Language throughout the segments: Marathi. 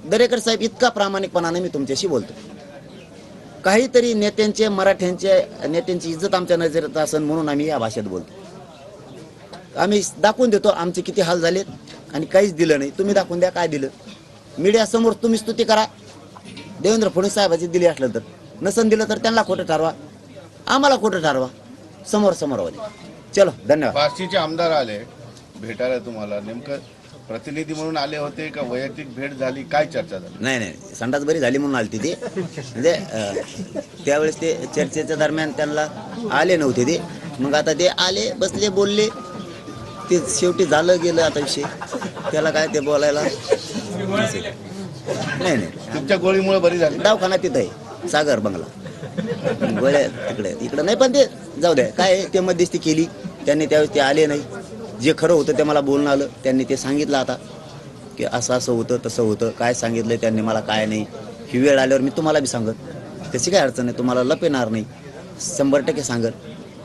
दरेकर साहेब इतका प्रामाणिकपणाने मी तुमच्याशी बोलतो, काहीतरी नेत्यांचे नेत्यांची इज्जत आमच्या नजरेत असेल म्हणून आम्ही या भाषेत बोलतो. आम्ही दाखवून देतो आमचे किती हाल झालेत आणि काहीच दिलं नाही. तुम्ही दाखवून द्या काय दिलं. मीडियासमोर तुम्ही स्तुती करा, देवेंद्र फडणवीस साहेबांची दिली असलं तर, नसन दिलं तर त्यांना खोटं ठरवा, आम्हाला खोटं ठरवा, समोर चलो. धन्यवाद. बार्शीचे आमदार आले भेटायला तुम्हाला, नेमकं प्रतिनिधी म्हणून आले होते का वैयक्तिक भेट झाली, काय चर्चा झाली? नाही, संडास बरी झाली म्हणून आली ती. म्हणजे त्यावेळेस ते चर्चेच्या दरम्यान त्यांना आले नव्हते ते. मग आता ते आले, बसले, बोलले, ते शेवटी झालं गेलं आता विषय. त्याला काय ते बोलायला नाही. तुमच्या गोळीमुळे बरी झाली? दवाखाना तिथं आहे, सागर बंगला, गोळ्या इकडे नाही. पण ते जाऊ द्या, काय ते मध्यस्थी केली त्यांनी, त्यावेळेस ते आले नाही. जे खरं होतं ते मला बोलणं आलं, त्यांनी ते सांगितलं आता की असं होतं तसं होतं, काय सांगितलं त्यांनी मला काय नाही. ही वेळ आल्यावर मी तुम्हाला बी सांगत, त्याची काय अडचण नाही, तुम्हाला लपेणार नाही, 100% सांगत.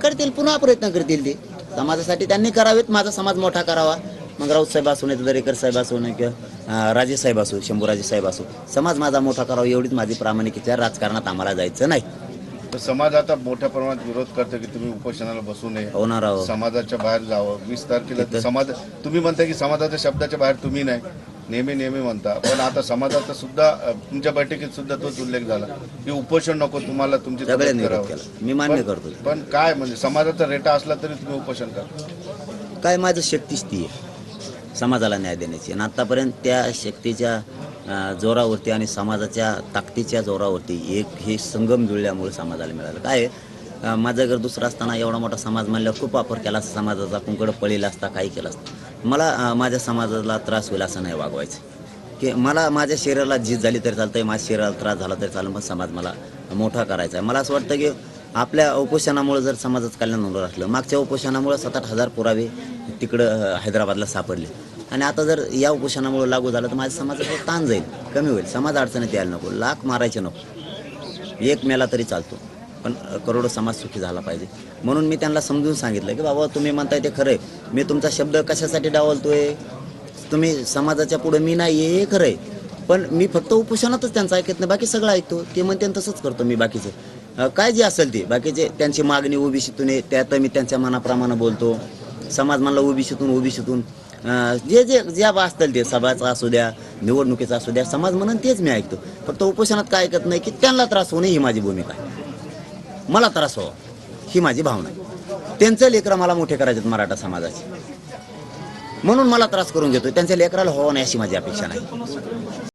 करतील, पुन्हा प्रयत्न करतील ते समाजासाठी, त्यांनी करावेत, माझा समाज मोठा करावा. मग राऊत साहेब असो, नाही दरेकर साहेब असो, नाही किंवा राजे साहेब असो, शंभूराजे साहेब असो, समाज माझा मोठा करावा एवढीच माझी प्रामाणिक इच्छा. राजकारणात आम्हाला जायचं नाही. तर समाज आता मोठ्या प्रमाणात विरोध करतो की तुम्ही उपोषणाला बसू नये, होणार आहोत, समाजाच्या बाहेर जावं. 20 तारखेला समाज, तुम्ही म्हणता की समाजाच्या शब्दाच्या बाहेर तुम्ही नाही, नेहमी म्हणता, पण आता समाजाचा सुद्धा तुमच्या बैठकीत सुद्धा तोच उल्लेख झाला की उपोषण नको, तुम्हाला तुमची सगळ्यांनी विरोध केला, मी मान्य करतो. पण काय म्हणजे समाजाचा रेटा असला तरी तुम्ही उपोषण करा? काय माझं शक्तीच ती आहे समाजाला न्याय देण्याची, आणि आतापर्यंत त्या शक्तीच्या जोरावरती आणि समाजाच्या ताकदीच्या जोरावरती एक हे संगम जुळल्यामुळे समाजाला मिळालं. काय माझं घर दुसरं असताना एवढा मोठा समाज म्हणल्यावर खूप वापर केला असता समाजाचा, कुंकड पळीला असता, काही केलं असतं. मला माझ्या समाजाला त्रास होईल असं नाही वागवायचं, की मला माझ्या शरीराला झीज झाली तरी चालतंय, माझ्या शरीराला त्रास झाला तरी चालेल, पण समाज मला मोठा करायचा आहे. मला असं वाटतं की आपल्या उपोषणामुळे जर समाजाचं कल्याण होणार असलं, मागच्या उपोषणामुळे 7-8 हजार पुरावे तिकडं हैदराबादला सापडले, आणि आता जर या उपोषणामुळे लागू झालं तर माझ्या समाजाचा ताण जाईल, कमी होईल. समाज अडचणीत यायला नको, लाख मारायचे नको, एक मेला तरी चालतो, पण करोडो समाज सुखी झाला पाहिजे. म्हणून मी त्यांना समजून सांगितलं की बाबा तुम्ही म्हणताय ते खरं आहे, मी तुमचा शब्द कशासाठी डावलतोय, तुम्ही समाजाच्या पुढे मी नाही हे खरं आहे, पण मी फक्त उपोषणातच त्यांचं ऐकत नाही, बाकी सगळं ऐकतो. ते म्हणते तसंच करतो मी. बाकीचं काय जे असेल ते, बाकीचे त्यांची मागणी ओबीसीतून आहे त्यात मी त्यांच्या मनाप्रमाणे बोलतो. समाज म्हणला ओबीसीतून ज्या असतील ते, सभाचा असू द्या, निवडणुकीचा असू द्या, समाज म्हणून तेच मी ऐकतो. फक्त उपोषणात काय ऐकत नाही की त्यांना त्रास होणे ही माझी भूमिका आहे, मला त्रास व्हावा ही माझी भावना आहे. त्यांचं लेकरं मला मोठे करायचे मराठा समाजाचे, म्हणून मला त्रास करून घेतो. त्यांच्या लेकराला व्हावं नाही अशी माझी अपेक्षा नाही.